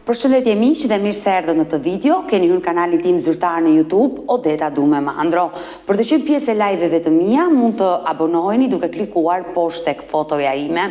Përshëndetje miq dhe mirë se erdhët në këtë video. Keni hyrë në kanalin tim zyrtar në YouTube, Odeta Dume Mandro. Për të qenë pjesë e live-eve të mia, mund të abonoheni duke klikuar poshtë tek fotoja ime.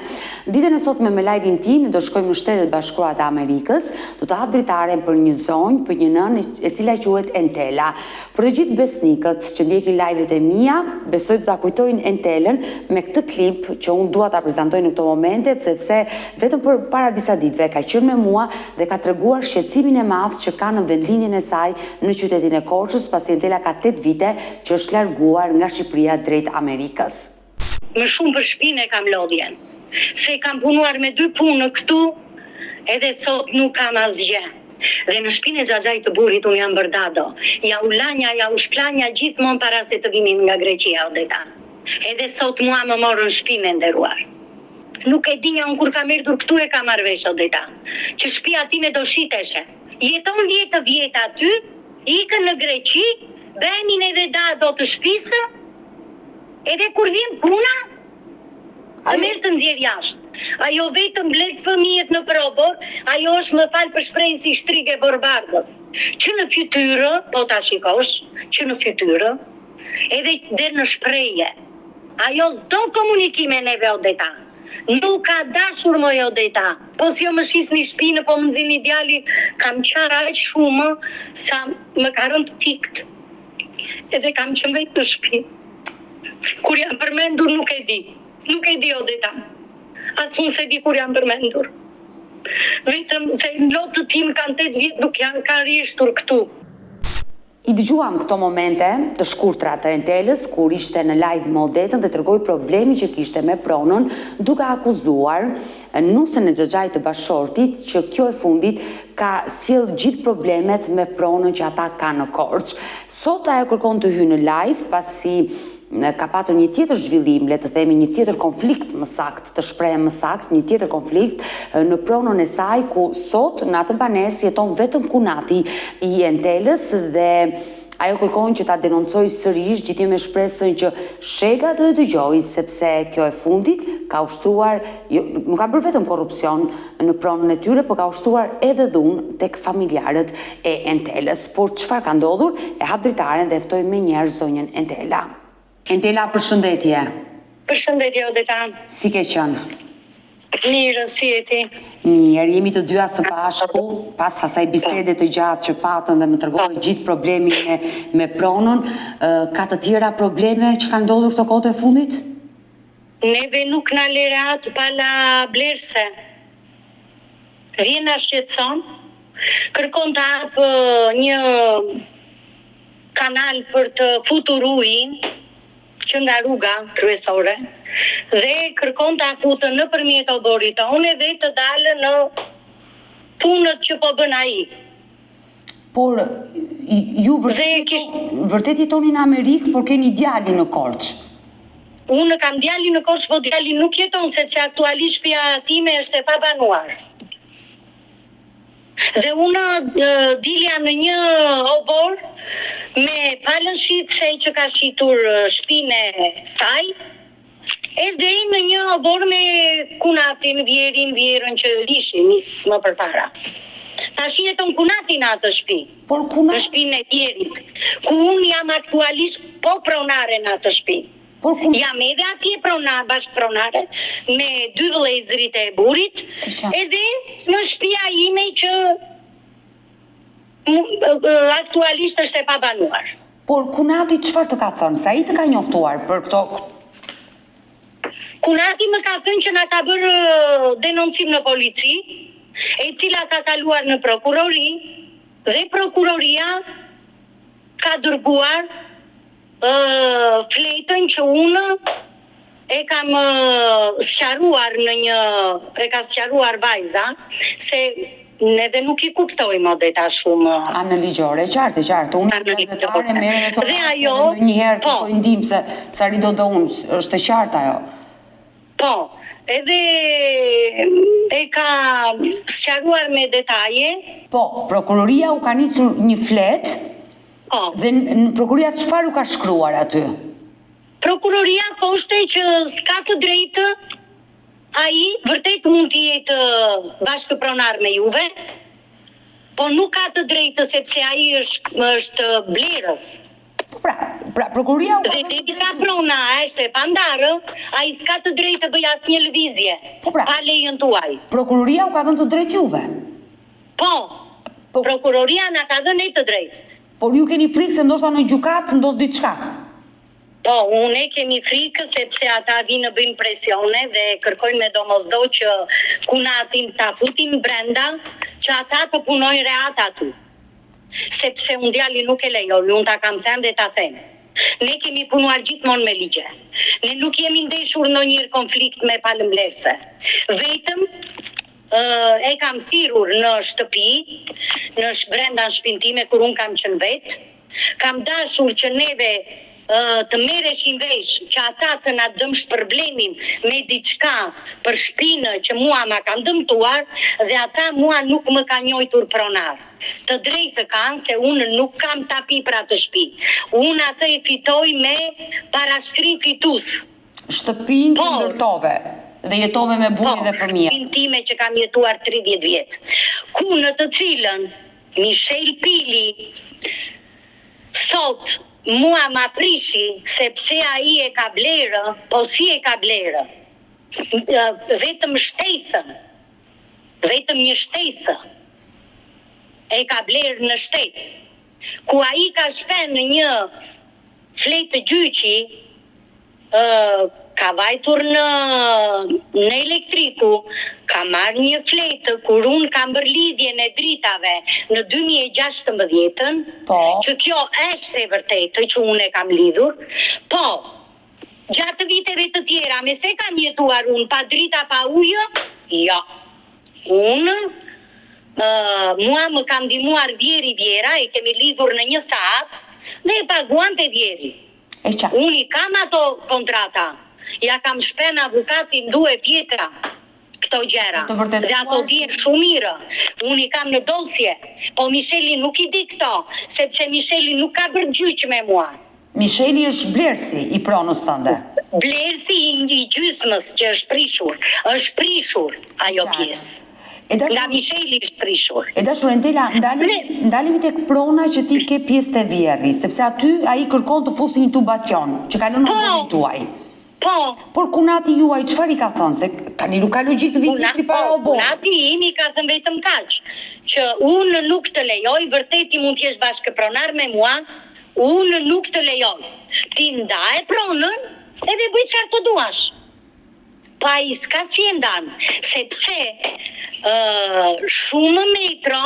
Ditën e sotme me live-in tim do shkojmë në Shtetet Bashkuara të Amerikës, do të hap dritaren për një zonjë, për një nënë e cila quhet Entela. Për të gjithë besnikët që ndjekin live-et e mia, besoj të ta kujtojnë Entelën me këtë klip që unë dua ta prezantoj në këto momente, sepse vetëm për para disa ditëve ka qenë me mua dhe ka treguar shqetësimin e madh që ka në vendlinjen e saj në qytetin e Korçës, pasi Entela ka 8 vite që është larguar nga Shqipëria drejt Amerikës. Më shumë për shtëpinë e kam lodhjen, se kam punuar me 2 punë këtu, edhe sot nuk kam asgjë. Dhe në shtëpinë e xhaxhait të burrit unë jam bërdado. Ja u lanja, ja u shplanja gjithmonë para se të vinim nga Greqia, Odeta. Edhe sot mua më morën shtëpinë, nderuar. Nuk e dinja unë kur kam erdhur këtu e kam marrë vesh, Odeta, që shtëpia time do shiteshe. Jeton 10 vjet aty, ikën në Greqi, bënin edhe do të shtëpisë, edhe kur vjen puna, të merr të nxjerr jashtë. Ajo vetëm blet fëmijët në probor, ajo është, më fal për shprehjen, si shtrige barbardës. Që në fytyrë, po ta shikosh, që në fytyrë, edhe der në shprehje. Ajo s'do komunikime neve, Odeta. Nuk ka dashur moj, Odeta. Po si jo më shisni shtëpinë, po më nxini djalin, kam qara aq shumë sa më ka rënë të tikt. Edhe kam qenë vetë në shtëpi. Kur jam përmendur nuk e di. Nuk e di, Odeta. As unë se di kur jam përmendur. Vetëm se lotët tim kanë 8 vjet nuk janë ka rishtur këtu. I dëgjuam këto momente të shkurtra të Entelës kur ishte në live me Odetën dhe tregoi problemin që kishte me pronën, duke akuzuar nusën e xhaxhait të bashortit që kjo e fundit ka sjell gjithë problemet me pronën që ata kanë në Korçë. Sot ajo kërkon të hyjë në live pasi ka patur një tjetër zhvillim, le të themi një tjetër konflikt më sakt, të shprehem më sakt, një tjetër konflikt në pronën e saj, ku sot në atë banesë jeton vetëm kunati i Entelës dhe ajo kërkon që ta denoncoj sërish, gjithë me shpresën që shega do e dëgjoj, sepse kjo e fundit ka ushtruar, nuk ka bërë vetëm korrupsion në pronën e tyre, por ka ushtruar edhe dhunë tek familjarët e Entelës. Por çfarë ka ndodhur? E hap dritaren dhe ftoj me njerë zonjën Entela. Entela, përshëndetje. Përshëndetje, Odeta. Si ke qenë? Mirë, si e ti? Mirë, jemi të dyja së bashku, pas asaj bisede të gjatë që patën dhe më tregoi gjithë problemin me pronën, ka të tjera probleme që kanë ndodhur këto kohë të fundit? Neve nuk na lerat pala blerse. Vjen na shqetëson, kërkon të hap një kanal për të futur ujin, që nga rruga kryesore, dhe kërkon të afutën në përmjet oborit tonë dhe të dalë në punët që po bën ai. Por ju vërtet jetoni në Amerikë, por keni djalin në Korçë. Unë kam djalin në Korçë, po djalin nuk jeton, sepse aktualisht shtëpia time është e pabanuar. Dhe unë dilja në një obor me palën shitse që ka shitur shtëpinë e saj, edhe në një obor me kunatin, vjerën që ishin më përpara. Tash jeton kunati në atë shtëpi, në shtëpinë e Vjerit, ku unë jam aktualisht po pronare në atë shtëpi. Jam edhe atje bashkëpronare me 2 vëllezërit e burrit, edhe në shtëpia ime që aktualisht është e pabanuar. Por kunati çfarë të ka thënë? Sa i të ka njoftuar për këto? Kunati më ka thënë që na ka bërë denoncim në polici, e cila ka kaluar në prokurori, dhe prokuroria ka dërguar fletën që unë e kam sqaruar e ka sqaruar vajza, se neve nuk i kuptojmë, Odeta, shumë. Në ligjore, qartë. Unë e gazetare merrem me to. Dhe ajo, njëherë kërkoj ndihmë se sa rido do unë, është e qartë ajo. Po, edhe e ka sqaruar me detaje. Po, prokuroria u ka nisur një flet. Dhe në prokuroria çfarë u ka shkruar aty? Prokuroria thoshte që s'ka të drejtë, ai vërtet mund të jetë bashkëpronar me juve, Po nuk ka të drejtë sepse ai është blerës. Pra prokuroria u Dhe derisa prona është e pandarë, ai s'ka të drejtë të bëj asnjë lëvizje pa lejen tuaj. Prokuroria u ka dhënë të drejtë juve. Po, prokuroria na ka dhënë të drejtë. Por ju keni frikë se ndoshta në gjykat ndodh diçka. Po, unë kemi frikë sepse ata vinë bëjnë presione dhe kërkojnë me domosdoq që kunatin ta futin brenda, që ata të punojnë reat atu. Sepse unë djali nuk e lejoj, unë ta kam thënë dhe ta them. Ne kemi punuar gjithmonë me ligje. Ne nuk jemi ndeshur ndonjëherë konflikt me palëmblerse. Vetëm e kam thirrur në shtëpi, brenda shtëpinë time kur unë kam qenë vet, kam dashur që neve të merreshin vesh që ata të na dëmshpërblenin me diçka për shpinë që mua ma kanë dëmtuar dhe ata mua nuk më kanë njohur pronar. Të drejtë kanë se unë nuk kam tapi për atë shtëpi. Unë atë e fitoj me parashkrim fitus. Shtëpinë që ndërtove dhe jetove me burrin dhe fëmijë. Shtëpinë time që kam jetuar 30 vjet. Ku në të cilën Michel Pili sot mua ma prishi sepse ai e ka blerë, po si e ka blerë? Vetëm shtesën, vetëm një shtesë e ka blerë në shtet. Ku ai ka shpenë një fletë gjyqi, ka vajtur në elektriku, ka marrë një fletë kur unë kam bërë lidhjen e dritave në 2016, që kjo është e vërtetë që unë e kam lidhur, po, gjatë viteve të tjera, me se kam jetuar unë pa drita pa ujë, jo, unë, mua më kam ndihmuar Vjeri Vjera, e kemi lidhur në 1 saat, dhe e paguante Vjeri. Unë i kam ato kontrata, ja kam shpen avukatin 2 pjetra, këto gjera, dhe ato dihen shumë mirë, unë i kam në dosje, po Micheli nuk i di këto, sepse Micheli nuk ka bërë gjyq me mua. Micheli është blerësi i pronës tënde. Blerësi i gjysmës që është prishur ajo pjesë. Nga Micheli është prishur. E dashur Entela, ndalemi tek prona që ti ke pjesë të Vjerri, sepse aty ai kërkon të fusi një tubacion, që kalon në vendin tuaj. Po. Por kunati juaj çfarë i ka thënë? Se tani nuk ka logjik të vitë para obo. Kunati im i ka thënë vetëm kaq, që unë nuk të lejoj, vërtet i mund të jesh bashkëpronar me mua, unë nuk të lejoj. Ti ndaje pronën, edhe bëj çfarë të duash. Pa i s'ka si e ndan, sepse shumë metro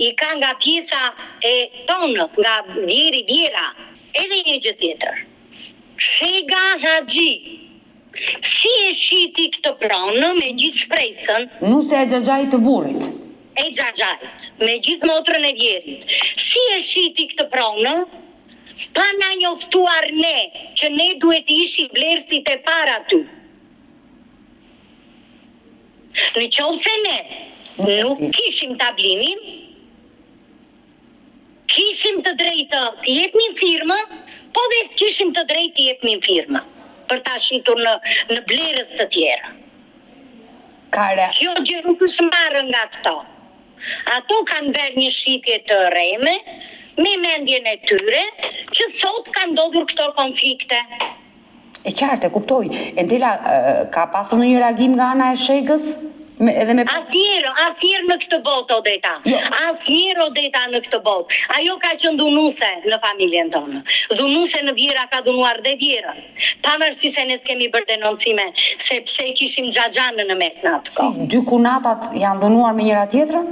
i ka nga pjesa e tonë, nga Vjeri Vjera, edhe një gjë tjetër. Shega Haxhi, si e shiti këtë pronë me gjithë shpresën? Nuse e Xhaxhait të burrit. E Xhaxhait, me gjithë motrën e Vjerit. Si e shiti këtë pronë? Pa na njoftuar ne, që ne duhet ishi blerësit e para ty. Në qovë se ne nuk kishim tablinin, kishim të drejtë të jepnin firmë, po dhe s'kishim të drejtë të jepnin firmë, për ta shitur në blerës të tjera. Kjo gjë nuk është marrë nga këto. Ato kanë bërë një shitje të rreme, me mendjen e tyre, që sot kanë ndodhur këto konflikte. E qartë, e kuptoj. Entela, ka pasur në një reagim nga ana e Shegës? Asnjëherë në këtë botë, Odeta. Asnjëherë, Odeta, në këtë botë. Ajo ka qenë dhunuse në familjen tonë. Dhunuse në Vjera ka dhunuar dhe Vjerën. Pavarësisht se ne s'kemi bërë denoncime, sepse kishim Xhaxhanën në mes në atë kohë. Si, 2 kunatat janë dhunuar me njëra tjetrën?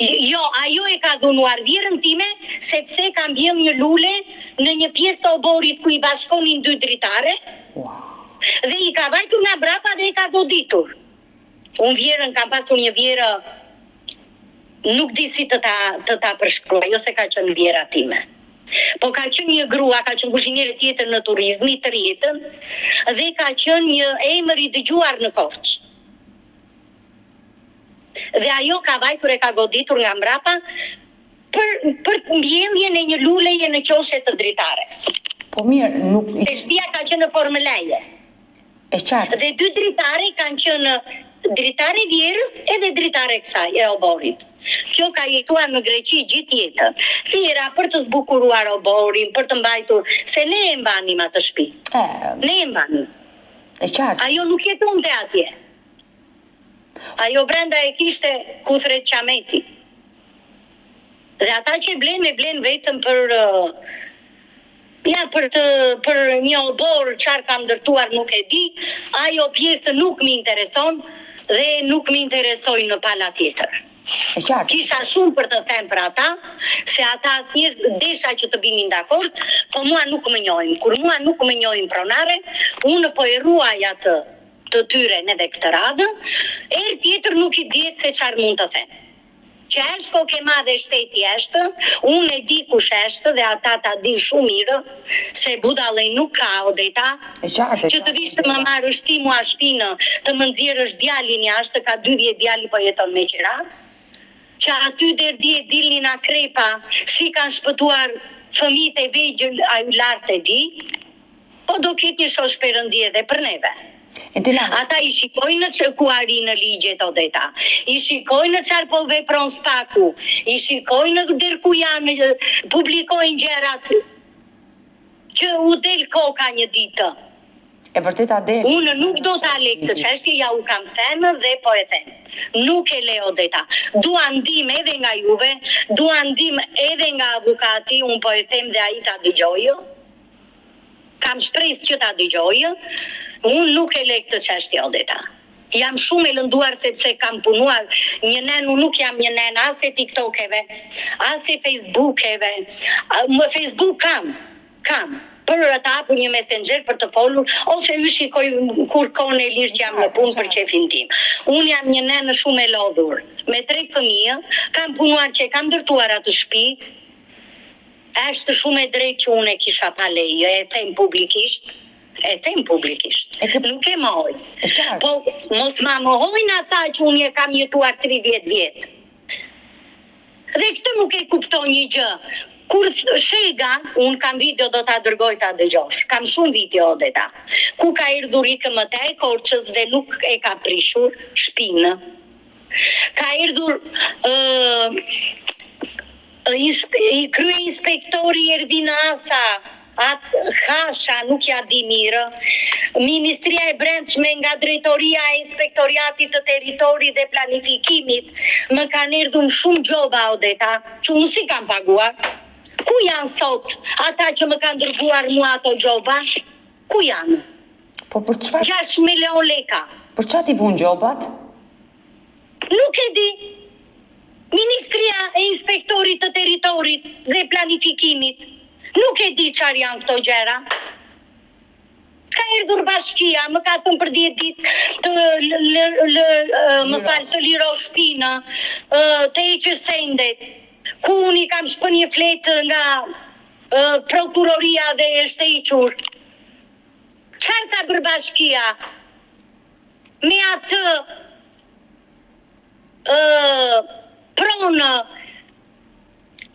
Jo, ajo e ka dhunuar Vjerën time, sepse ka mbjell një lule në një pjesë të oborit ku i bashkonin 2 dritare, dhe i ka vajtur nga brapa dhe i ka goditur. Unë Vjerën kam pasur një Vjerë, nuk di si të ta përshkruaj, jo se ka qenë Vjera time. Po ka qenë një grua, ka qenë kuzhinjere tjetër në turizmi të rjetën, dhe ka qenë një emër i dëgjuar në Korçë. Dhe ajo ka vajtur e ka goditur nga mbrapa për mbjelljen e një luleje në qoshe të dritares. Po mirë, nuk... Se shtëpia ka qenë në formë leje. E qartë. Dhe 2 dritare kanë qenë dritare Vjerës edhe dritare kësaj e oborit. Kjo ka jetuar në Greqi gjithë jetën. Thira për të zbukuruar oborin, për të mbajtur, se ne e mbanim atë shtëpi. Ne e mbanim. E qartë. Ajo nuk jetonte atje. Ajo brenda e kishte kuthret qameti. Dhe ata që e blen vetëm për një obor çfarë kam ndërtuar nuk e di, ajo pjesë nuk më intereson dhe nuk më interesoj në pala tjetër. E qartë. Kisha shumë për të thënë për ata, se ata asnjëherë desha që të binin dakord, po mua nuk më njohin. Kur mua nuk më njohin pronare, unë po e ruaj atë të tyren edhe këtë radhë, erë tjetër nuk i dihet se çfarë mund të them. Që është kokë e madhe shteti është, unë e di kush është dhe ata ta din shumë mirë, se budallë nuk ka Odeta, që të vish të më marrësh ti mua shpinë, të më nxjerrësh djalin jashtë, ka 2 vjet djali po jeton me qira, që aty derdhi e dilnin a krepa, si kanë shpëtuar fëmijët e vegjël aju lartë e di, po do ketë një shosh perëndie edhe për neve. Ata i shikojnë që ku arrin në ligjet Odeta, i shikojnë çfarë po vepron Spaku, i shikojnë der ku janë, publikojnë gjërat që u del koka një ditë. E vërtet a del. Unë nuk do ta lej këtë çështje, ja u kam thënë dhe po e them. Nuk e le Odeta. Dua ndihmë edhe nga juve, dua ndihmë edhe nga avukati, unë po e them dhe ai ta dëgjojë. Kam shpresë që ta dëgjojë. Unë nuk e le këtë çështje Odeta. Jam shumë e lënduar sepse kam punuar një nen, unë nuk jam një nen as e TikTokeve, as e Facebookeve. Më Facebook kam. Për të hapur një messenger për të folur, ose ju shikoj kur kohën e lirë që jam në punë për qefin tim. Unë jam një nenë shumë e lodhur, me 3 fëmijë, kam punuar që kam ndërtuar atë shtëpi, është shumë e drejtë që unë e kisha pa leje, e them publikisht, nuk e mohoj. Po mos ma mohojnë ata që unë e kam jetuar 30 vjet. Dhe këtë nuk e kupton një gjë. Kur shega, unë kam video, do ta dërgoj ta dëgjosh. Kam shumë video Odeta. Ku ka erdhur IKMT e Korçës dhe nuk e ka prishur shpinë. Ka erdhur krye inspektori Ervin Asa, Hasha, nuk ja di mirë, Ministria e Brendshme nga Drejtoria e Inspektoriatit të Territorit dhe Planifikimit, më kanë erdhur shumë gjoba Odeta, që unë si kam paguar. Ku janë sot ata që më kanë dërguar mua ato gjoba? Ku janë? Po për çfarë? 6 milion leka. Për çfarë ti vun gjobat? Nuk e di. Ministria e Inspektorit të Territorit dhe Planifikimit. Nuk e di çfarë janë këto gjëra. Ka erdhur bashkia, më ka thënë për 10 ditë të liro shpinë, të heqësh sendet. Ku unë i kam shpën një fletë nga prokuroria dhe është e hequr. Çfarë ka bërë bashkia? Me atë pronë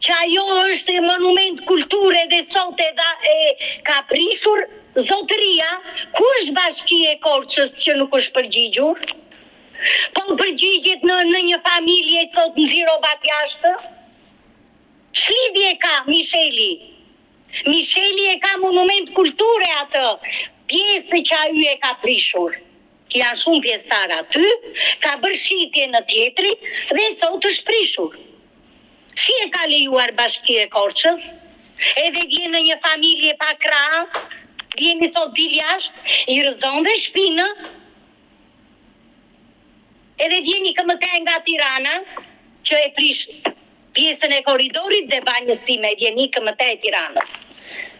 që ajo është monument kulture dhe sot e ka prishur zotëria, ku është bashkia e Korçës që nuk është përgjigjur? Po përgjigjet në një familje thot nxirë robat jashtë? Ç'lidhje ka Misheli? Misheli e ka monument kulture atë, pjesë që ajo e ka prishur. Janë shumë pjesëtar aty, ka bërë shitje në tjetri dhe sot është prishur. Si e ka lejuar bashkia e Korçës? Edhe vjen në një familje pa krah, vjen i thot dil jashtë, i rëzon dhe shpinë. Edhe vjen i IKMT nga Tirana, që e prish pjesën e korridorit dhe banjës time, vjen i IKMT e Tiranës.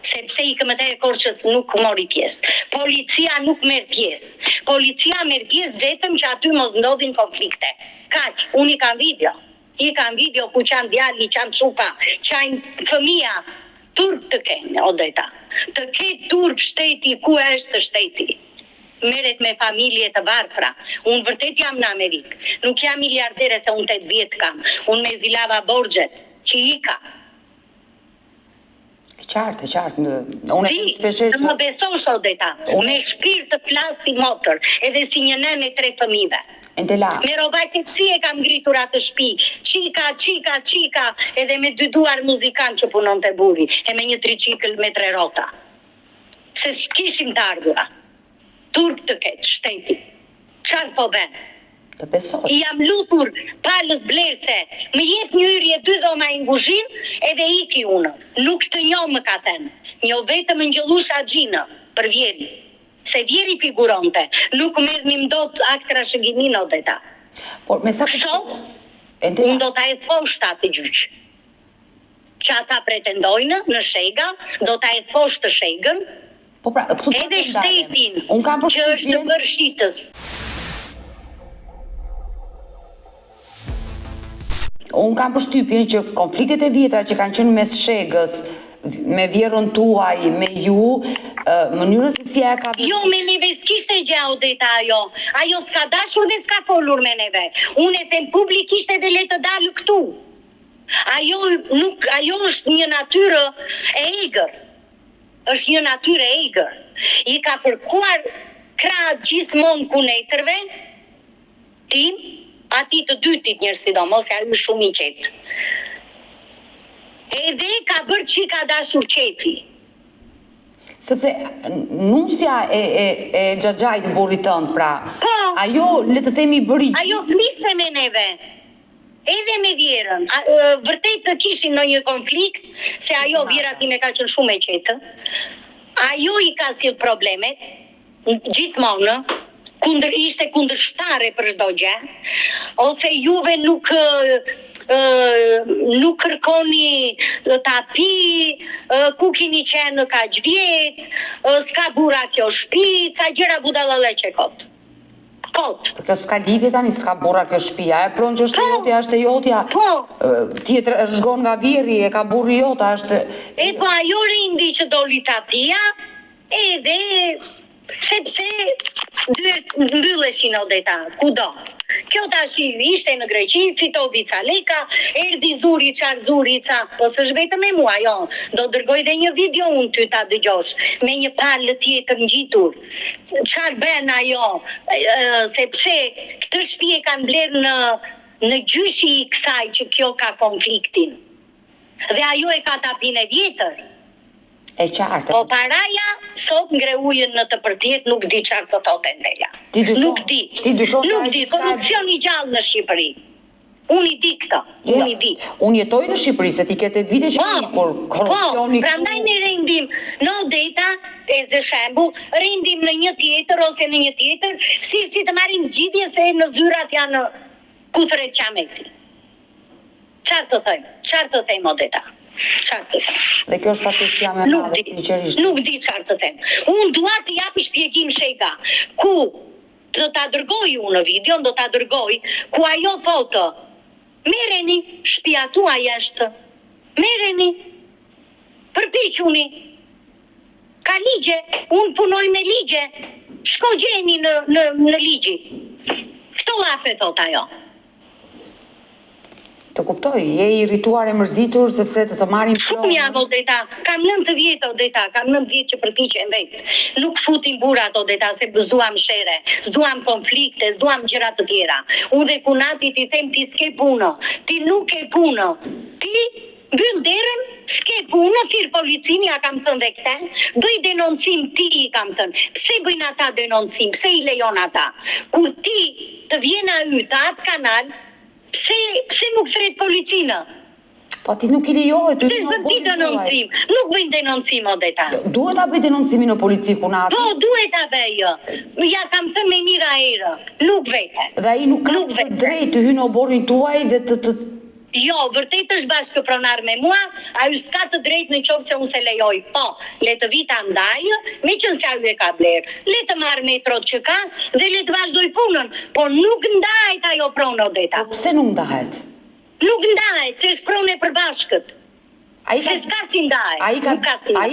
Sepse IKMT e Korçës nuk mori pjesë. Policia nuk merr pjesë. Policia merr pjesë vetëm që aty mos ndodhin konflikte. Kaq, unë i kam video. Ku qanë djali, qanë çupa, qanë fëmija. Turp të kenë, Odeta. Të ketë turp shteti, ku është shteti? Merret me familje të varfra. Unë vërtet jam në Amerikë. Nuk jam miliardere se unë 8 vjet kam. Unë me zilava borxhet, që i ka. Qartë. Unë e Ti, shpeshherë të më besosh Odeta, me shpirt të flas si motër, edhe si një nënë e 3 fëmijëve. Entela. Me roba qetësi e kam ngritur atë shtëpi. Çika, edhe me 2 duar muzikant që punonte buri, e me një tricikël me 3 rrota. Se s'kishim të ardhura. Turp të ketë shteti. Çfarë po bën? Të besoj. I jam lutur palës blerse, më jep një hyrje 2 dhoma në kuzhinë edhe iki unë. Nuk të njoh më ka thënë. Njoh vetëm Ngjellush Axhinë për Vjeri. Se Vjeri figuronte, nuk merrnim dot akt trashëgimin Odeta. Por me sa Sot, unë do ta hedh poshtë atë gjyq. Që ata pretendojnë në shega, do ta hedh poshtë shegën, po pra, këtu edhe shtetin unë kam që është bërë shitës. Unë kam përshtypjen që konfliktet e vjetra që kanë qenë mes shegës, me vjerën tuaj, me ju, mënyrën se si e ka... Jo, me neve s'kishte gjë Odeta ajo. Ajo s'ka dashur dhe s'ka folur me neve. Unë e them publikisht edhe le të dalë këtu. Ajo është një natyrë e egër. Është një natyrë e egër. I ka fërkuar krahët gjithmonë kunetërve, tim, ati të dytit njërë sidomos, e ajo shumë i qetë. Edhe ka bërë që ka dashur qeti. Sepse nusja e Xhaxhait burrit tënd, pra, ajo, le të themi, bëri... Ajo fliste me neve, edhe me Vjerën. Vërtet të kishin në një konflikt, se ajo Vjera time ka qenë shumë e qetë. Ajo i ka sill problemet, gjithmonë, ishte kundërshtare për çdo gjë, ose juve nuk kërkoni tapi, ku keni qenë kaq vjet, s'ka burra kjo shtëpi, ca gjëra budallalla që kot. Kjo s'ka lidhje tani, s'ka burra kjo shtëpia, e pron që është jotja, është e jotja. Tjetër është shgon nga Vjerri, e ka burri jota, është... E po ajo rindi që doli tapia, edhe sepse dyert mbylleshin Odeta, kudo. Kjo tash ishte në Greqi, fitoi ca leka, erdhi Zurica, po s'është vetëm me mua, jo. Do dërgoj dhe një video unë ty ta dëgjosh, me një palë tjetër ngjitur. Çfarë bën ajo? Sepse këtë shtëpi e kanë blerë në gjyshi i kësaj që kjo ka konfliktin. Dhe ajo e ka tapin e vjetër. E qartë. Po paraja, sot ngre ujën në të përpjet, nuk di çfarë të thotë Ndela. Nuk di, korrupsion i gjallë në Shqipëri. Unë i di këto, unë i di. Unë jetoj në Shqipëri, se ti ketë vite që kur korrupsioni... Po, prandaj ne rendim në Odeta, e zë shembull, rendim në një tjetër ose në një tjetër, si të marrim zgjidhje se në zyrat janë kuthret qameti. Çfarë të them Odeta? Dhe kjo është fatkeqësia me madhe, sinqerisht. Nuk di çfarë të them. Unë dua të jap shpjegim shega, ku do ta dërgoj unë në video, do ta dërgoj, ku ajo thotë, merreni, shtëpia tuaj është. Merreni. Përpiquni. Ka ligje, unë punoj me ligje. Shko gjeni në ligji. Këto llafe thot ajo. Të kuptoj, je irrituar e mërzitur sepse të marrim shumë jam Odeta, kam 9 vjet Odeta, kam 9 vjet që përpiqem vet. Nuk futim burrat Odeta se s'duam shere, s'duam konflikte, s'duam gjëra të tjera. Unë dhe kunatit i them ti s'ke punë, ti nuk ke punë. Ti mbyll derën, s'ke punë, thirr policinë, ja kam thënë dhe këtë. Bëj denoncim ti, i kam thënë. Pse bëjnë ata denoncim? Pse i lejon ata? Kur ti të vjen ai te atë kanal, Pse nuk thret policinë? Po ti nuk i lejohet. Ti s'bën denoncim. Nuk bëjnë denoncim Odeta. Duhet ta bëj denoncimin në polici kunat. Po, duhet ta bëj. Ja kam thënë me mira erë. Nuk vete. Dhe ai nuk ka drejt të hyjë në oborrin tuaj dhe të Jo, vërtet është bashkëpronar me mua, ajo s'ka të drejtë në qoftë se unë se lejoj. Po, le të vita ndaj, me qënë se ajo e ka blerë. Le të marrë metrot që ka dhe le të vazhdoj punën. Po nuk ndahet ajo pronë Odeta. Po pse nuk ndahet? Nuk ndahet, se është pronë e përbashkët. Se s'ka si ndahet. Ai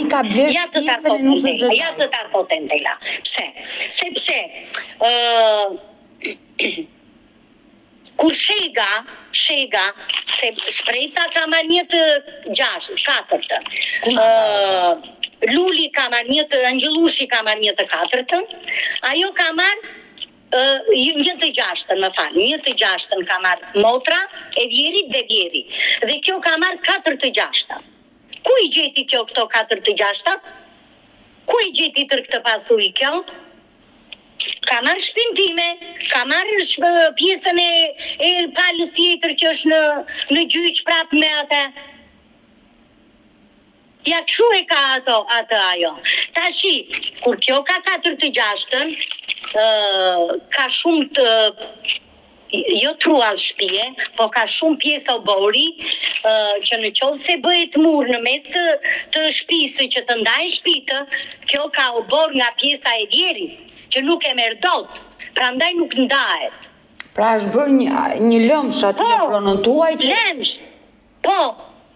ka blerë pjesën e nusës Xhaxhait. Ja të ta thotë Ndela. Pse? Sepse Kur shega, se shpresa ka marrë 1/4. Luli ka marrë 1, Angjëllushi ka marrë 1/4, ajo ka marrë 1/6, më fal, 1/6 ka marrë motra e Vjerit dhe Vjeri. Dhe kjo ka marrë 4/6. Ku i gjeti kjo këto 4/6? Ku i gjeti tër këtë pasuri kjo? Ka marrë shpinë time, ka marrë pjesën e palës tjetër që është në gjyq prapë me atë. Ja kështu e ka atë ajo. Tashi, kur kjo ka 4/6, ka shumë të jo truall shtëpie, po ka shumë pjesë obori që në qovë se bëhet mur në mes të shtëpisë që të ndajnë shtëpitë, kjo ka obor nga pjesa e Vjerit, që nuk e merr dot, prandaj nuk ndahet. Pra është bërë një lëmsh aty në pronën tuaj që... Lëmsh, po,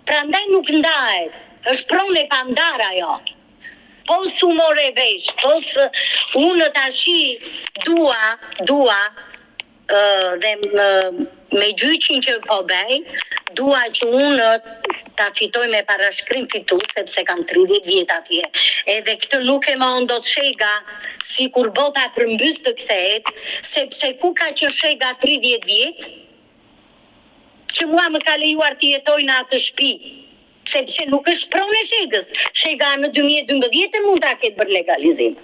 prandaj nuk ndahet, është pronë e pandar ajo. Po s'u more vesh, po unë tashi dua dhe me gjyqin që po bëj, dua që unë ta fitoj me parashkrim fitu, sepse kam 30 vjet atje. Edhe këtë nuk e mohon dot shega, si kur bota përmbys të kthehet, sepse ku ka qenë shega 30 vjet, që mua më ka lejuar të jetoj në atë shtëpi, sepse nuk është pronë e shegës. Shega në 2012 mund ta ketë bërë legalizim.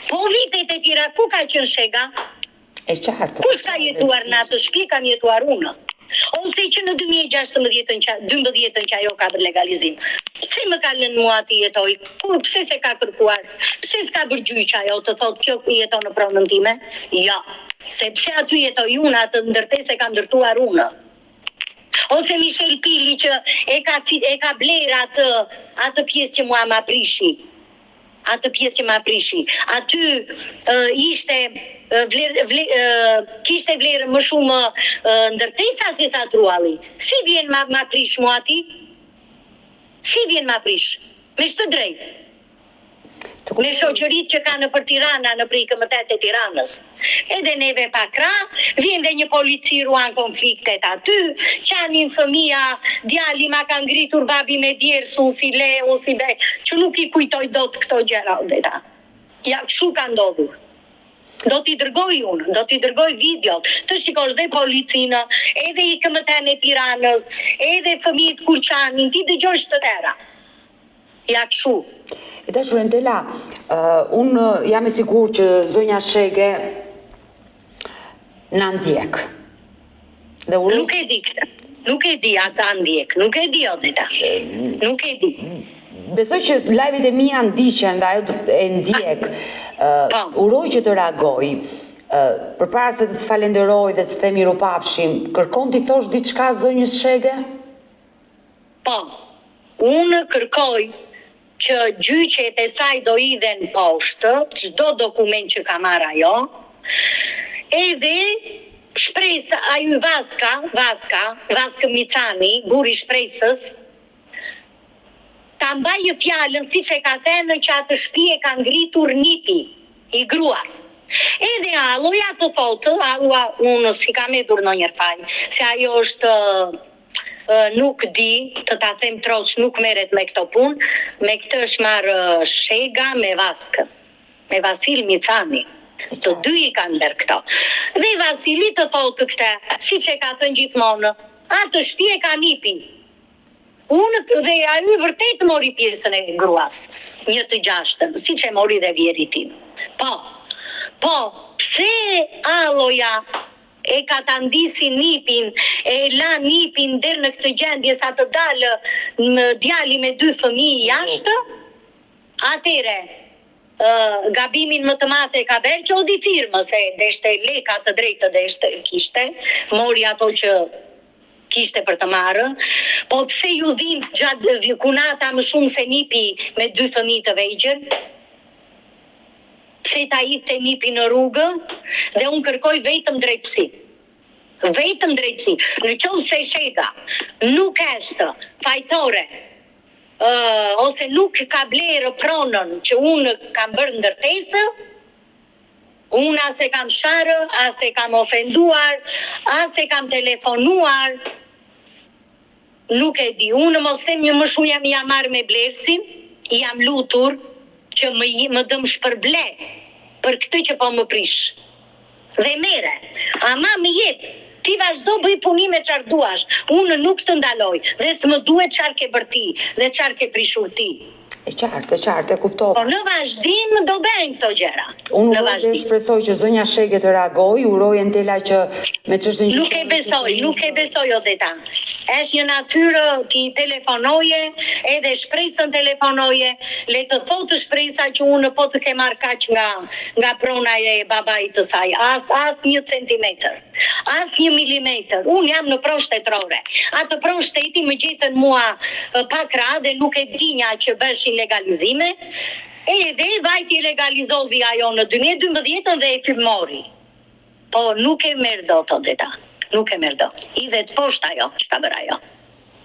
Po vitet e tjera ku ka qenë shega? E qartë. Kush ka jetuar në atë shtëpi, kam jetuar unë. Ose që në 2012 që ajo ka bërë legalizim. Pse më ka lënë mua të jetoj? Pse se ka kërkuar? Pse s'ka bërë gjyq ajo të thotë kjo ku jeton në pronën time? Ja, sepse aty jetoj unë, atë ndërtesë e kam ndërtuar unë. Ose Michel Pili që e ka bler atë pjesë që mua ma prishi. Atë pjesë që ma prishi. Aty ishte kishte vlerë më shumë ndërtesa se sa trualli. Si vjen ma prish mua ati? Si vjen ma prish? Me shtë drejt. Me shoqërit që ka në për Tirana, në për IKMT e Tiranës. Edhe neve pa krah, vjen dhe një polici ruan konfliktet aty, qanin fëmia, djali ma ka ngritur babi me djerës, unë si le, unë si be, që nuk i kujtoj dot këto gjera odeta. Ja, kështu ka ndodhur. Do t'i dërgoj unë, do t'i dërgoj videot, të shikosh dhe policinë, edhe IKMT-n e Tiranës, edhe fëmijët kur qanin, ti dëgjosh të tëra. Ja kështu. E dashur Entela, unë jam e sigurt që zonja Shege na ndjek. Nuk e di këtë. Nuk e di ata ndjek, nuk e di odeta. Nuk e di. Besoj që live-et e mia ndiqen dhe ajo e ndjek. Uroj që të reagoj. Përpara se të të falenderoj dhe të them mirupafshim, kërkon t'i thosh diçka zonjës Shege? Po. Unë kërkoj që gjyqet e saj do idhen poshtë, çdo dokument që ka marrë ajo, edhe shpresa, aju Vaska Micani, buri shpresës, ta mbajë fjalën si që ka thënë që atë shtëpi e ka ngritur nipi i gruas. Edhe alloja të thotë, alloja unë si kam edhur në njërë faj, se ajo është nuk di, të ta them troç, nuk merret me këto punë, me këtë është marrë Shega me Vaskën, me Vasil Micani. Të dy i kanë bërë këto. Dhe Vasili të thotë këtë, si që ka thënë gjithmonë, atë shtëpi e ka nipi. Unë dhe ajo vërtet mori pjesën e gruas, 1/6, si që mori dhe Vjeri tim. Po, pse alloja e ka të ndisi nipin, e la nipin dherë në këtë gjendje sa të dalë në djali me 2 fëmijë jashtë, atere, gabimin më të madh e ka bërë që odi firmë, se deshte leka të drejtë kishte, mori ato që kishte për të marrë, po pse ju dhimbs gjatë kunata më shumë se nipi me 2 fëmijë të vegjël? Pse ta idhte nipi në rrugë, dhe unë kërkoj vetëm drejtësi. Vetëm drejtësi. Në qovë se Shega nuk është fajtore, ose nuk ka blerë pronën që unë kam bërë ndërtesë, Unë as e kam sharë, as e kam ofenduar, as e kam telefonuar. Nuk e di, unë mos them një më shumë jam marrë me Blersin, jam lutur që më dëm shpërble për këtë që po më prish. Dhe mere, ama më jetë, ti vazhdo bëj punime çfarë duash, unë nuk të ndaloj, dhe s'më duhet çfarë ke bërë ti, dhe çfarë ke prishur ti. E qartë, e kuptova. Po në vazhdim do bëjnë këto gjëra. Unë uroj dhe shpresoj që zonja Shege të reagoj, uroj Entela që me çështën që... Nuk e besoj Odeta. Është një natyrë ti telefonoje, edhe shpresën telefonoje, le të thotë shpresa që unë po të ke marrë kaq nga prona e babait të saj, as 1 centimetër, as 1 milimetër. Unë jam në pronë shtetërore. Atë pronë shteti më gjetën mua pak ra dhe nuk e dinja që bëshin legalizime, edhe vajti legalizovi ajo në 2012 dhe e filmori. Po nuk e merr dot Odeta. Nuk e merr dot. I dhe të poshtë ajo, që ka bërë ajo.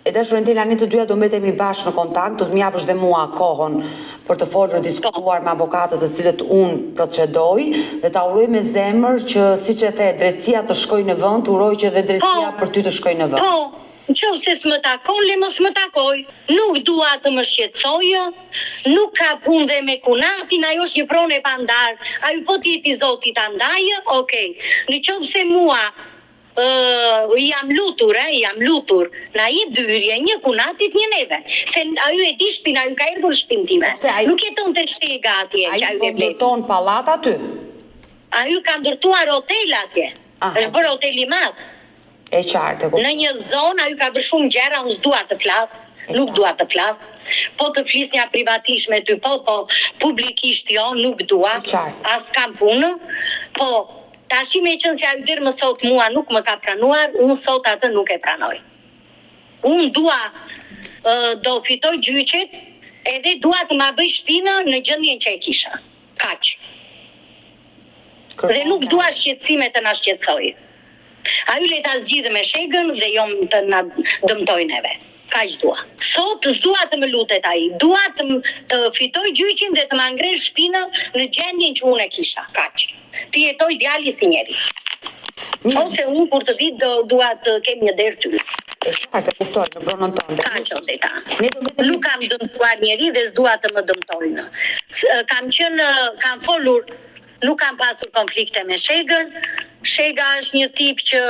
E dashur Entela, ne të dyja do mbetemi bashkë në kontakt, do të më japësh dhe mua kohën për të folur, diskutuar me avokatët të cilët unë procedoj, dhe ta uroj me zemër që, siç e the, drejtësia të shkojë në vend, uroj që dhe drejtësia për ty të shkojë në vend. Po, nëse s'më takon, le mos më takoj. Nuk dua të më shqetësojë, nuk ka punë dhe me kunatin, ajo është një pronë e pandar. Ajo po t'jeti Zoti ta ndajë, okej. Nëse mua jam lutur, na jep dyrje një kunatit një neve. Se ajo e di shtëpinë, ajo ka erdhur shtëpinë time. Nuk jeton të Shega atje, që ajo e blet. Ajo ndërton pallat aty? Ajo ka ndërtuar hotel atje. Është bërë hotel i madh. E qartë. Në një zonë ajo ka bërë shumë gjëra, unë s'dua të flas, nuk dua të flas. Po të flisnja privatisht me ty, po publikisht jo, nuk dua. As kam punë. Po tash me qenë se ajo deri më sot mua nuk më ka pranuar, unë sot atë nuk e pranoj. Unë dua do fitoj gjyqet, edhe dua të ma bëj shtëpinë në gjendjen që e kisha. Kaq. Dhe nuk dua shqetësime të na shqetësoj. Ajo le ta zgjidhë me Shegën dhe jo të na dëmtoj neve. Kaq dua. Sot s'dua të më lutet ai. Dua të fitoj gjyqin dhe të ma ngresh shtëpinë në gjendjen që unë e kisha. Kaq. Ti jetoj djali si njeri. Ose unë kur të vit dua të kem një derë ty. E qartë, kuptoj, në pronën tënde. Kaq Odeta. Nuk kam dëmtuar njeri dhe s'dua të më dëmtojnë. Kam folur. Nuk kam pasur konflikte me Shegën. Shega është një tip që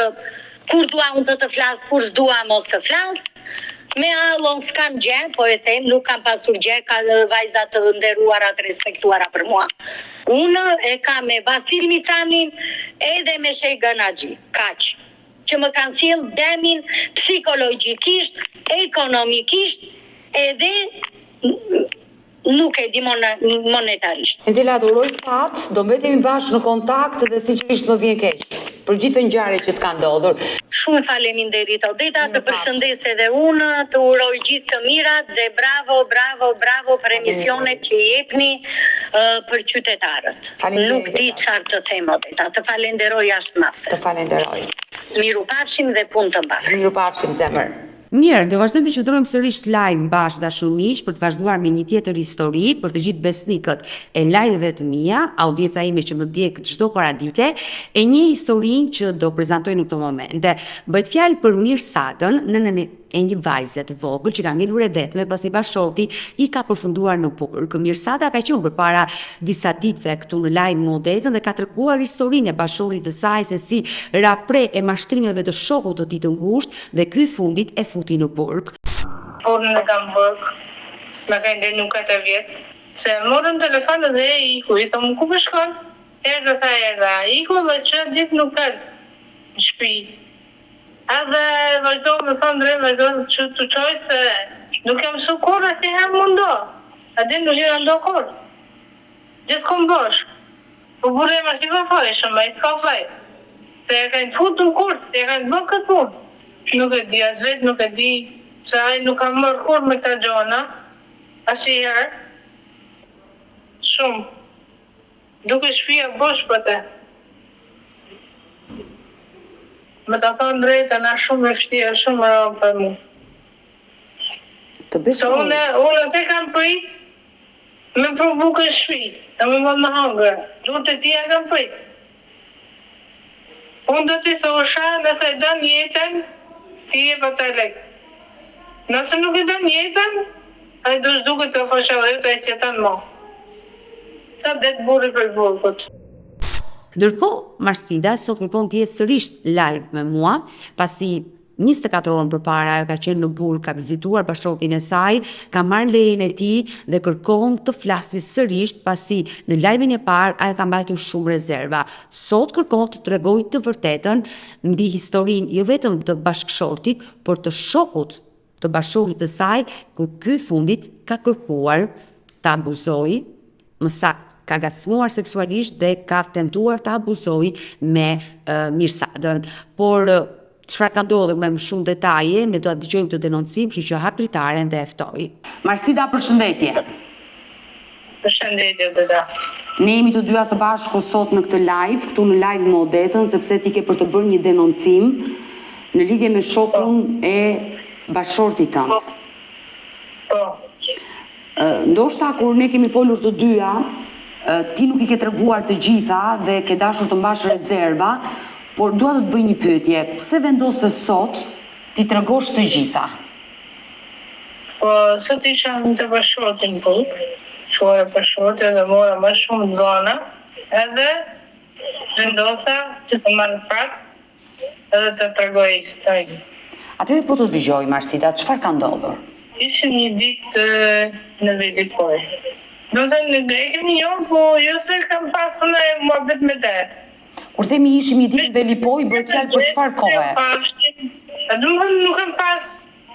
kur dua unë të flas, kur s'dua mos të flas. Me allon s'kam gjë, po e them, nuk kam pasur gjë, ka vajzat të nderuara, të respektuara për mua. Unë e kam me Vasil Micanin edhe me Shegën Axhi. Kaq. Që më kanë sjell demin psikologjikisht, ekonomikisht, edhe nuk e di monetarisht. Entela, të uroj fat, do mbetemi bashkë në kontakt dhe sinqerisht më vjen keq për gjithë ngjarjet që të kanë ndodhur. Shumë faleminderit Odeta, të përshëndes edhe unë, të uroj gjithë të mirat dhe bravo për emisionet që jepni për qytetarët. Nuk di çfarë të them Odeta, të falenderoj jashtëmase. Të falenderoj. Mirupafshim dhe punë të mbarë. Mirupafshim zemër. Mirë, do vazhdojmë të qëndrojmë sërish live bashkë dashur miq për të vazhduar me një tjetër histori për të gjithë besnikët e live-ve të mia, audienca ime që më ndjek çdo paradite, e një historinë që do prezantoj në këtë moment. Bëhet fjalë për Mirsadën, nënën e një vajze të vogël që ka ngelur e vetme pasi bashorti i ka përfunduar në burg. Mirsada ka qenë përpara disa ditëve këtu në live me Odetën dhe ka treguar historinë e bashorit të saj se si rapre e mashtrimeve të shokut të tij të ngushtë dhe ky fundit e futi në burg. Punën e kam bërë, me ka ndenë 4 vjetë, se morën telefonë dhe iku, i thomë ku për shkon? Erdha, iku dhe që ditë nuk kërë në shpi. Edhe vazhdojmë në thonë drejtë, vazhdojmë që të qoj se nuk jam su kur, si hem mundo. A din nuk jena ndo kur. Gjithë kom bosh. Po burë e ma si për faj, shumë i s'ka faj. Se e ka në futë në kur, se e ka në bërë këtë punë. Nuk e di, as vetë nuk e di, se ajë nuk kam mërë kur me këta gjona. As i herë. Shumë. Duke shpia bosh për te. Me të thonë drejta, na shumë e fështia, shumë rëmë për mu. Të besoj. Se unë te kam prit, Me provu këtë shpi, ta me më hangër. Duhet të tia kam prit. Unë do t'i thosha, nëse e dën jetën, ti e për të lek. Nëse nuk e dën jetën, a i do shduke të fosha dhe ju të e sjetan mo. Sa det burri për burkut. Ndërkohë, Marsida sot kërkon të jetë sërish live me mua, pasi 24 orë përpara ajo ka qenë në Burg, ka vizituar bashortin e saj, ka marrë lejen e tij dhe kërkon të flasë sërish, pasi në live-in e parë ajo ka mbajtur shumë rezerva. Sot kërkon të tregojë të vërtetën mbi historinë jo vetëm të bashkëshortit, por të shokut të bashortit të saj, ku ky fundit ka kërkuar ta abuzojë, më saktë ka gacmuar seksualisht dhe ka tentuar ta abuzojë me Mirsadën. Por çfarë ka ndodhur me më shumë detaje, ne do ta dëgjojmë këtë denoncim, kështu që hapritaren dhe ftoj. Marsida, përshëndetje. Përshëndetje të ta. Ne jemi të dyja së bashku sot në këtë live, këtu në live me Odetën, sepse ti ke për të bërë një denoncim në lidhje me shokun e bashortit tënd. Po. Ndoshta kur ne kemi folur të dyja, ti nuk i ke treguar të gjitha dhe ke dashur të mbash rezerva, por dua të të bëj një pyetje. Pse vendose sot ti tregosh të gjitha? Po, sot isha në të bashortin Burg, shkoja bashortin dhe mora më shumë zona, edhe vendosa që të marrë prap edhe të tregoj historinë. Atëherë po të dëgjoj, Marsida, çfarë ka ndodhur? Ishte një ditë në Velipoj. Do të thënë, e kemi njohur, po jo se kam pasur në muhabet me te. Kur themi ishim një ditë në Velipoj, bëhet fjalë për çfarë kohe? A do të thënë nuk kam pas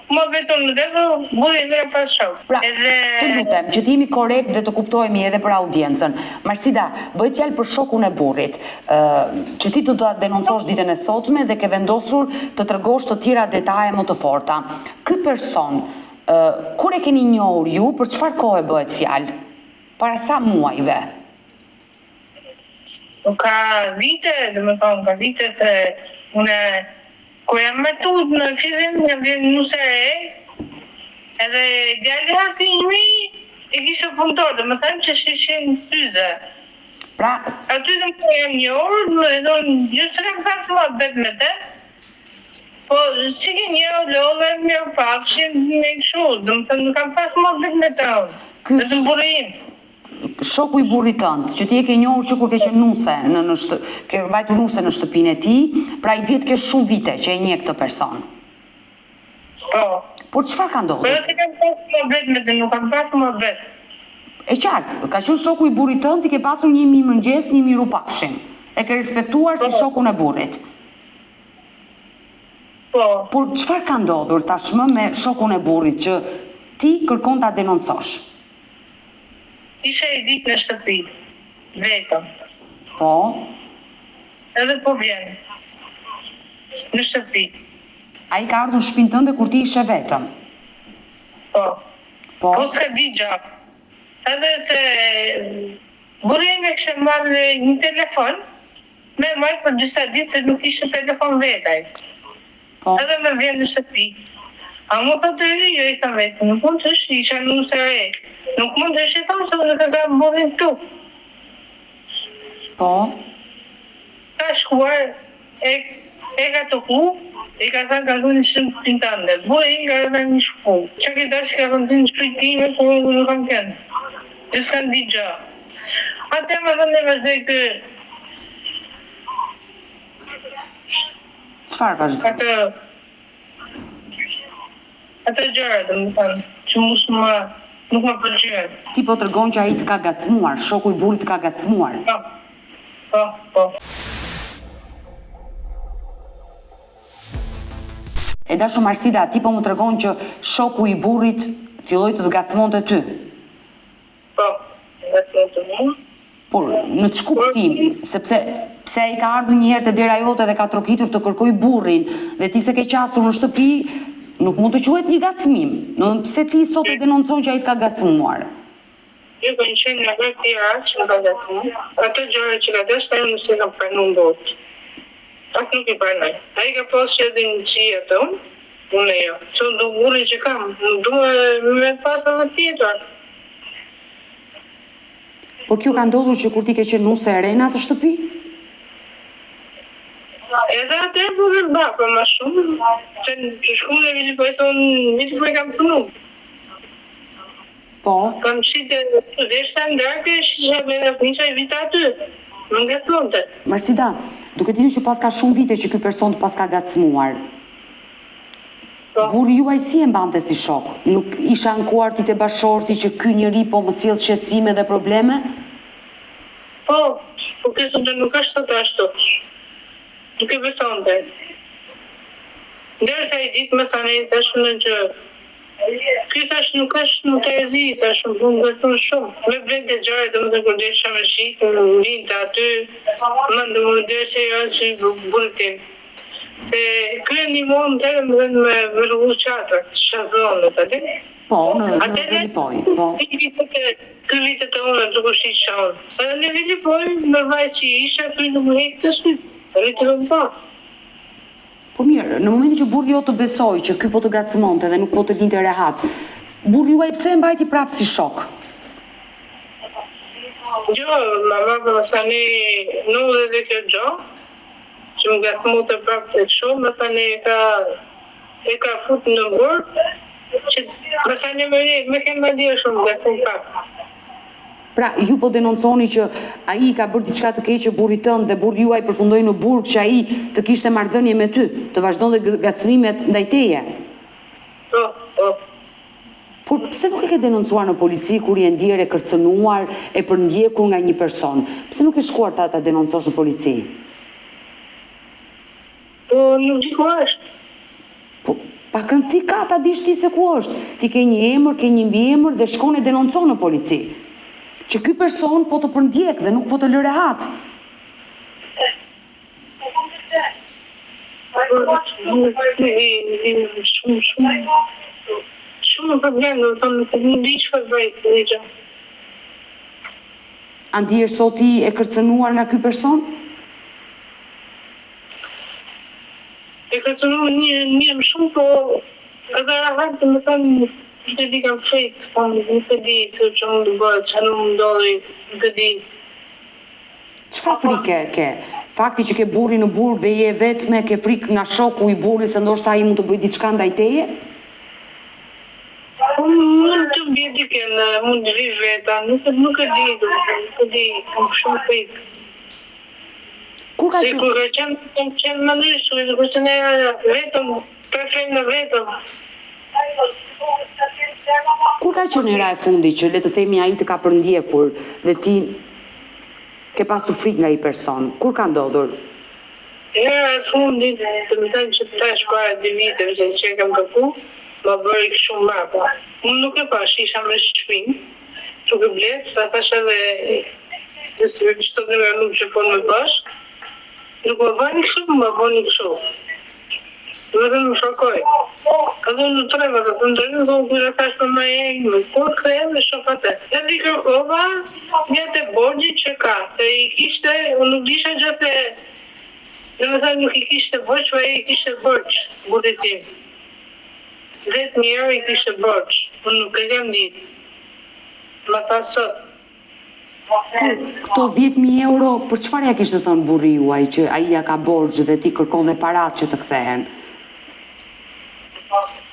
muhabetun në te, por burin e pas shok. Pra, të lutem, që të jemi korrekt dhe të kuptohemi edhe për audiencën. Marsida, bëhet fjalë për shokun e burrit, që ti do ta denoncosh ditën e sotme dhe ke vendosur të tregosh të tjera detaje më të forta. Ky person, kur e keni njohur ju, për çfarë kohe bëhet fjalë? Para sa muajve? Ka vite, dhe me thonë, ka vite se une, kur jam martuar në fillim, jam vjen nuse e, edhe djali hasi imi e kishe punëtor, dhe me thënë që shishin syze. Pra, Aty dhe më jam njohur, dhe thonë, ju se kam pasur muhabet me te, po si ke njohur lolle, mirë pafshim me kështu, dhe me thënë, nuk kam pasur muhabet me te unë, dhe të mburim. shoku i burrit tënd, që ti e ke njohur që kur ke qenë nuse, ke vajtur nuse në shtëpinë e tij, pra i bie të kesh shumë vite që e njeh këtë person. Po. Por çfarë ka Po ndodhur? jo se kam pasur muhabet me te, nuk kam pasur muhabet. E qartë, ka qenë shoku i burrit tënd, ti ke pasur një mirëmëngjes, një mirupafshim. E ke respektuar si shokun e burrit. Po. Por çfarë ka ndodhur tashmë me shokun e burrit që ti kërkon ta denoncosh? Isha i ditë në shtëpi, vetëm. Po, Edhe po vjen. Në shtëpi. ai ka ardhur në shtëpinë tënde kur ti ishe vetëm. Po. Po, Po s'ka di gjak. Edhe se burin e kështë marrë një telefon, me marrë për disa ditë se nuk ishte telefon vetaj. po, Edhe me vjen në shtëpi. A mu të të ri, jo i sa vesi, nuk mund të është, isha në nëse re. Nuk mund të është e tonë, se nuk e ka burin tu. po, Ka shkuar, e ka të ku, e ka thënë ka dhënë shumë pintande. Burin ka dhënë një shku. Që ke dash ka dhënë një shpritime, po nuk kam kënë. Që s'kan di gjë. Atë më dhënë e vazhdoj kë, çfarë vazhdo? atë gjëra, dhe më thënë, që nuk më pëlqyen. Ti po tregon që ai të ka gacmuar, shoku i burrit të ka gacmuar. Po. E dashur Marsida, ti po më tregon që shoku i burrit filloi të gacmonte ty. Po, vetëm të mua. Por në ç'ku kuptim, sepse pse ai ka ardhur një herë te dera jote dhe ka trokitur të kërkoj burrin dhe ti se ke qasur në shtëpi, nuk mund të quhet një gacmim. Domethënë pse ti sot e denoncon që ai të ka gacmuar? Jo, kanë qenë në herë tjera që më ka gacmu. Ato gjëra që ka dashur ajo nuk e ka pranuar botë. As nuk i pranoj. Ai ka pasur edhe një qia të unë jo. Që do burin që kam, nuk duhe me pas edhe tjetër. Por kjo ka ndodhur që kur ti ke qenë nuse e rena të shtëpi? Edhe atë e bërë bapa ma shumë, që shkumë në Vili Po e thonë, Vili Po e kam punu. Po. Kam shite të deshta ndarke, shqisha me në fnisha i vita aty. Nuk e thonte. Marsida, duke ditur që pas ka shumë vite që ky person të pas ka gacmuar, burri juaj si e mbante si shok? Nuk isha ankuar ti te bashorti që ky njeri po më sjell shqetësime dhe probleme? Po kësë të nuk është të ashtu. Nuk e besonte. Ndërsa i ditë më thane, tash në që ky tash nuk është në terezi, tash më gëtun shumë. Me blende gjare të më të kurdesha me shikë, në vinë të aty, më ndë më ndërse jo që i burë tim. Se kërë një mund të më dhe me vërgu qatër, shazonët, atë? Po, në Vili Poj, po. Kërë vitet e unë të kështë i shanë. Edhe në Vili Poj, në vajtë që i isha, kërë në më hekë të shqytë, rritë në më. Po mirë, në momentin që burri jo të besoj që ky po të gacmonte dhe nuk po të linte rehat, burri juaj pse e mbajti prapë si shok? Jo, mama për më thani, nuk dhe kjo gjo, që më gacmonte prapë të shumë, më thani e ka fut në burë, që më thani me kemë dhja shumë gacmon prapë. Pra, ju po denonconi që ai ka bërë diçka të keqe burrit tënd dhe burri juaj përfundoi në burg që ai të kishte marrëdhënie me ty, të vazhdonte gacmimet ndaj teje. Po. Por pse nuk e ke denoncuar në polici kur je ndjer e kërcënuar, e përndjekur nga një person? Pse nuk e shkuar ta denoncosh në polici? Po, nuk di ku është. Po, pa rëndësi ka ta dish ti se ku është. Ti ke një emër, ke një mbiemër dhe shkon e denoncon në polici. Që ky person po të përndjek dhe nuk po të lë rehat. Shumë problem, do të nuk di që bëjtë një gjë. Andi është sot ti e kërcënuar nga ky person? E kërcënuar një më shumë, po edhe rahat të më thënë nuk e di kam frikë, nuk e di që më të bëjtë, që nuk më ndodhi, nuk e di. Çfarë frike ke? Fakti që ke burri në burg dhe je vetme, ke frikë nga shoku i burrit se ndoshta ai mund të bëjë diçka ndaj teje? Mund të bje diken, mund të vi veta, nuk e di, kam shumë frikë. Kur ka Se kur ka qenë më nëshu, kur që ne vetëm, preferim në vetëm. Kur ka qenë hera e fundi që le të themi ai të ka përndjekur dhe ti ke pasur frikë nga ai person? Kur ka ndodhur? Hera e fundit, të më thënë që tash para 2 viteve që kam kërku, më bëri shumë mrapa. Unë nuk e pash, isha me shpinë, tuk e bletë, sa thash edhe që të në nuk që po në bashkë, nuk më bëni kështu, më bëni kështu. Vetëm më shokoj. Ka dhënë në treva, të ndërën, dhe unë kërë thash për më e më kur krejë dhe shofate. Dhe di kërkova, njët e borgji që ka, se i kishte, unë nuk disha gjatë e, dhe me thënë nuk i kishte borgj, pa i kishte borgj, burit tim. 10.000 euro i kishte borgj, unë nuk e kem ditë. Ma tha sot. Këto 10.000 euro, për çfarë ja kishte thënë burri juaj që ai ja ka borxh dhe ti kërkon dhe parat që të kthehen?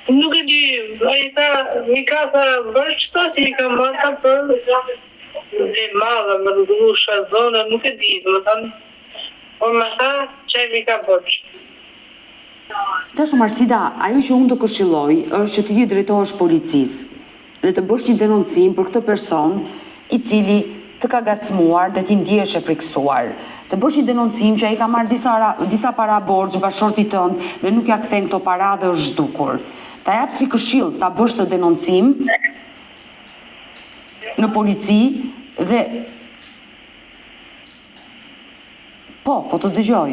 Nuk e di, ai tha, mi ka tha borxh ta, si mi ka marrë për e madhe, më rrugusha zona, nuk e di, më thënë, por më tha që mi ka borxh. Tash Marsida, ajo që unë të këshilloj është që ti drejtohesh policisë dhe të bësh një denoncim për këtë person i cili të ka gacmuar dhe ti ndihesh e friksuar. Të bësh një denoncim që ai ka marrë disa para borxh bashortit tënd dhe nuk ja kthen këto para dhe është zhdukur. Ta jap si këshill ta bësh të denoncim në polici dhe po të dëgjoj.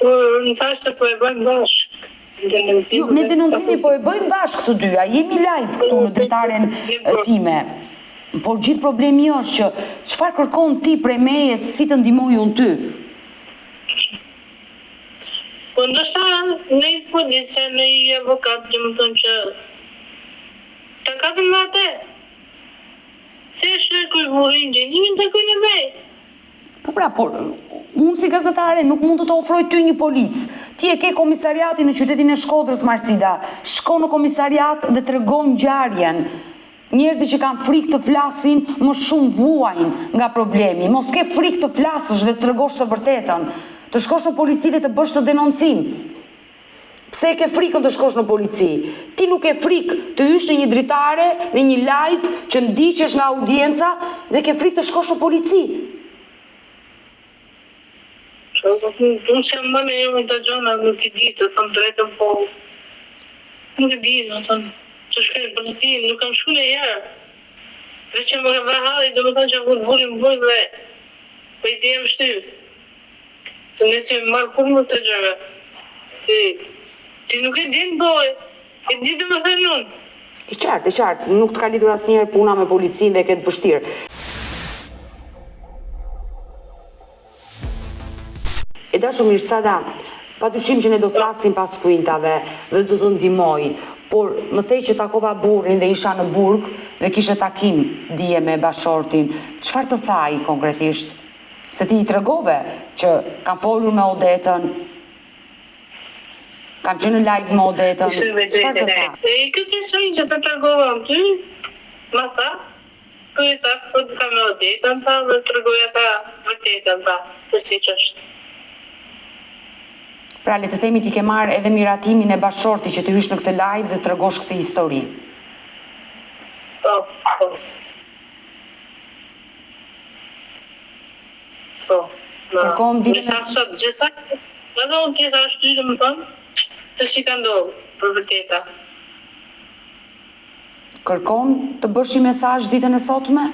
Në thash se po e bëjmë bashkë. Jo, ne denoncimi po e bëjmë bashkë të dyja, jemi live këtu në dritaren time. Por gjithë problemi është që çfarë kërkon ti prej meje, si të ndihmoj unë ty? Po ndoshta në i policia, në i avokat, që më thonë që të kapim me atë. Se është kuj burin gjenimin të kuj në vej. Po pra, por unë si gazetare nuk mund të ofroj ty një polic. Ti e ke komisariatin në qytetin e Shkodrës, Marsida. Shko në komisariat dhe tregon ngjarjen. Njerëzit që kanë frikë të flasin më shumë vuajnë nga problemi. Mos ke frikë të flasësh dhe të tregosh të vërtetën. Të shkosh në polici dhe të bësh të denoncim. Pse e ke frikën të shkosh në polici? Ti nuk e frikë të hysh në një dritare, në një live që ndiqesh nga audienca dhe ke frikë të shkosh në polici. Unë që më në jo të gjona nuk i di të thëmë drejtën po. Nuk i di, në thëmë, që shkoj në polici, nuk kam shku në herë. Dhe që më ka vrahali, do më thënë që ku të burim bërë dhe po i di e më shtyr. Të nësi më marë kur më të gjëve. Si, ti nuk e din boj, e di të më thënë unë. E qartë, nuk të ka lidhur asnjëherë puna me policinë dhe këtë vështirë. E dashur Mirsada, padyshim që ne do flasim pas kuintave dhe do të ndihmoj, por më thej që takova burrin dhe isha në burg dhe kishe takim dje me bashortin. Çfarë të thaj konkretisht? Se ti i tregove që kam folur me Odetën, kam qenë në live me Odetën. Çfarë të tha? E këtë ishën që të tregova më ty, ma tha, po i tha, po të ka me Odetën tha dhe tregoja ta vërtetën tha, se si që është. Pra le të themi ti ke marrë edhe miratimin e bashortit që të hysh në këtë live dhe të tregosh këtë histori. Po. Kërkon ditën e sot gjitha, edhe unë tjeta është dy dhe më thonë, të si ka ndodhë, për vërteta. Kërkon të bësh një mesazh ditën e sotme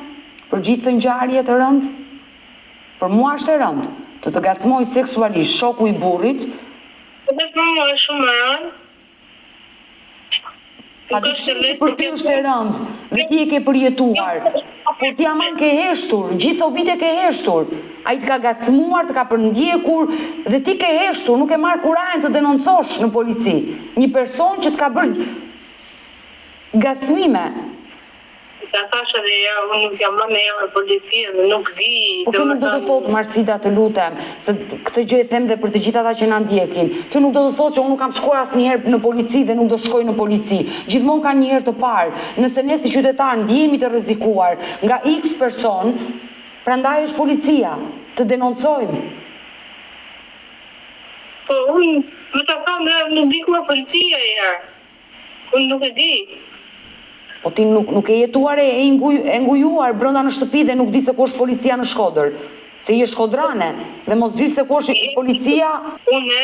për gjithë të ngjarje të rëndë? Për mua është e rëndë të të gacmoj seksualisht shoku i burrit. Dhe për mua është shumë e rëndë. Padyshim që për ty është e rëndë dhe ti e ke përjetuar, por ti aman ke heshtur, gjithë këto vite ke heshtur. Ai të ka gacmuar, të ka përndjekur dhe ti ke heshtur, nuk e marr kurajën të denoncosh në polici. Një person që të ka bërë gacmime. Ta thashe dhe ja, unë nuk jam më në në policia dhe nuk di... Po kjo nuk do të thotë, Marsida, të lutem, se këtë gjë e them dhe për të gjithë ata që na ndjekin. Kjo nuk do të thotë që unë nuk kam shkuar asnjëherë në polici dhe nuk do shkoj në polici. Gjithmonë kanë një herë të parë. Nëse ne si qytetar ndjehemi të rrezikuar nga X person, prandaj është policia, të denoncojmë. Po unë më të kam dhe nuk di ku e policia e herë. Unë nuk e di. Po ti nuk e jetuar e ngujuar brenda në shtëpi dhe nuk di se ku është policia në Shkodër. Se je shkodrane dhe mos di se ku është policia. Unë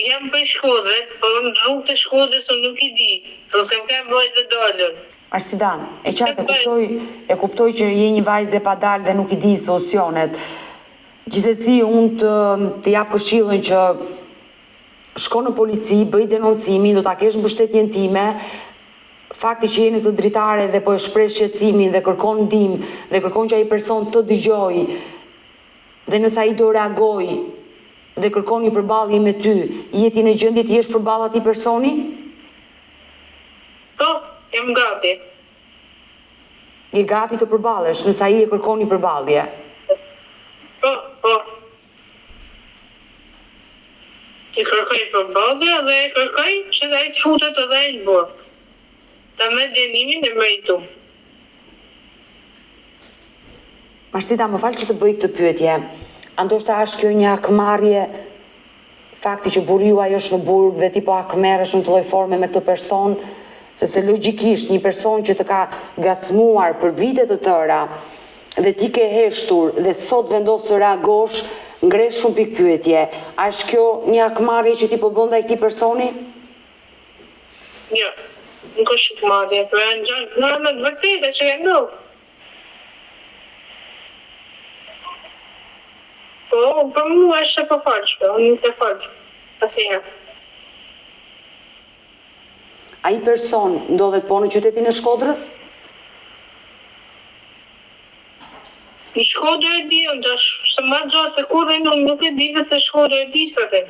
jam për Shkodrës, po në rrugë të Shkodrës unë nuk i di. Po se më kam bëjt dhe dollën. Marsida, e qartë e kuptoj që je një vajzë e padal dhe nuk i di institucionet. Gjithsesi unë të jap këshillën që shko në polici, bëj denoncimin, do ta kesh mbështetjen time. Fakti që je në këtë dritare dhe po e shpreh shqetësimin dhe kërkon ndihmë dhe kërkon që ai person të dëgjojë dhe nëse ai do reagoj dhe kërkon një përballje me ty, je ti në gjendje të jesh përballë atij personi? Po, jam gati. Je gati të përballesh nëse ai e kërkon një përballje? Po. I kërkoj përballje dhe e kërkoj që ai të futet edhe ai në burg. Ta me djenimin e meritum. Marsida, më falë që të bëj këtë pyetje. Andoshta është kjo një akmarrje, fakti që burri juaj është në burg dhe ti po akmerresh në të lloj forme me këtë person, sepse logjikisht një person që të ka gacmuar për vite të tëra dhe ti ke heshtur dhe sot vendos të reagosh, ngresh shumë pikë pyetje. A është kjo një akmarrje që ti po bën ndaj këtij personi? Jo. Nuk është shumë madhe, për në të vërtetë që e ndodhë. Po, për mua është e përfaqshme, unë nuk e faqë, asnjëherë. Ai person ndodhet po në qytetin e Shkodrës? Në Shkodër e di, unë se më gjatë se kur unë nuk e di vetë se Shkodër e di së të.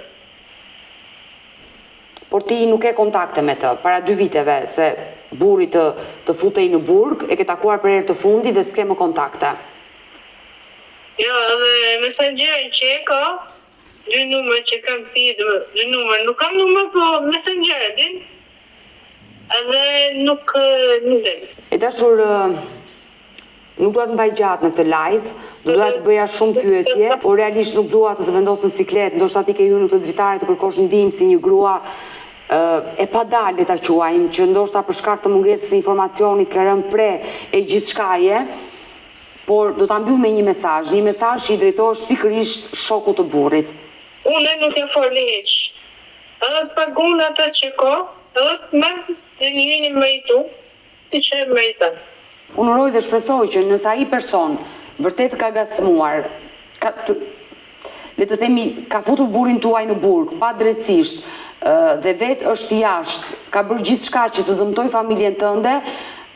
por ti nuk ke kontakte me të, para 2 viteve, se burri të futej në burg, e ke takuar për herë të fundi dhe s'ke më kontakte. Jo, edhe Messenger që e ka, 2 numër që kam pidë, 2 numër, nuk kam numër, po Messenger, din? Edhe nuk del. E dashur, nuk dua të mbaj gjatë në këtë live, do doja të bëja shumë pyetje, por realisht nuk dua të vendos në siklet, ndoshta ti ke hyrë në këtë dritare të kërkosh ndihmë si një grua e padale ta quajmë, që ndoshta për shkak të mungesës së informacionit ke rënë pre e gjithçkaje, por do ta mbyll me një mesazh që i drejtohesh pikërisht shokut të burrit. Unë nuk e fol hiç. Edhe të pagun atë që ka, edhe të marrë dhe një vini meritu, ti që e meritan. Unë uroj dhe shpresoj që nëse ai person vërtet ka gacmuar, le të themi, ka futur burrin tuaj në burg, pa drejtësisht, dhe vetë është jashtë, ka bërë gjithçka që të dëmtoj familjen tënde,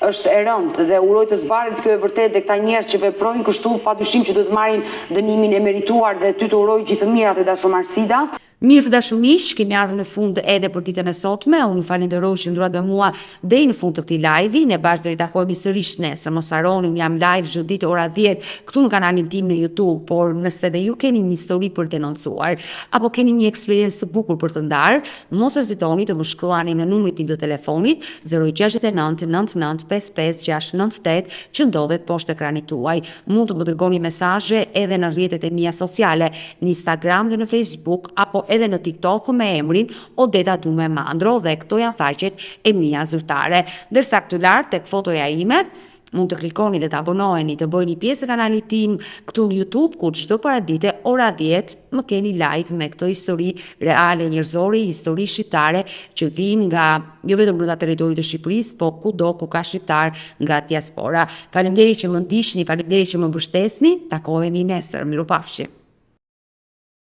është e rëndë dhe uroj të zbaret kjo e vërtet dhe këta njerëz që veprojnë kështu padyshim që duhet marrin dënimin e merituar dhe ty të uroj gjithë të mirat e dashur Marsida. Mirë të dashur miq, kemi ardhur në fund edhe për ditën e sotme. Unë ju falenderoj që ndruat me mua deri në fund të këtij live-i. Ne bashkë do ritakojmë sërish nesër. Mos harroni, unë jam live çdo ditë ora 10 këtu në kanalin tim në YouTube, por nëse dhe ju keni një histori për të denoncuar apo keni një eksperiencë të bukur për të ndarë, mos hezitoni të më shkruani në numrin tim të telefonit 069 99 55 698 që ndodhet poshtë ekranit tuaj. Mund të më dërgoni mesazhe edhe në rrjetet e mia sociale, në Instagram dhe në Facebook, apo edhe në TikTok me emrin Odeta Dume Mandro, dhe këto janë faqet e mia zyrtare. Ndërsa këtu lart tek fotoja ime mund të klikoni dhe të abonoheni, të bëjni pjesë e kanalit tim këtu në YouTube, ku çdo paradite ora 10 më keni live me këto histori reale njerëzore, histori shqiptare që vijnë nga jo vetëm brenda territorit të Shqipërisë, po kudo ku ka shqiptar nga diaspora. Faleminderit që më ndiqni, faleminderit që më mbështesni. Takohemi nesër. Mirupafshim.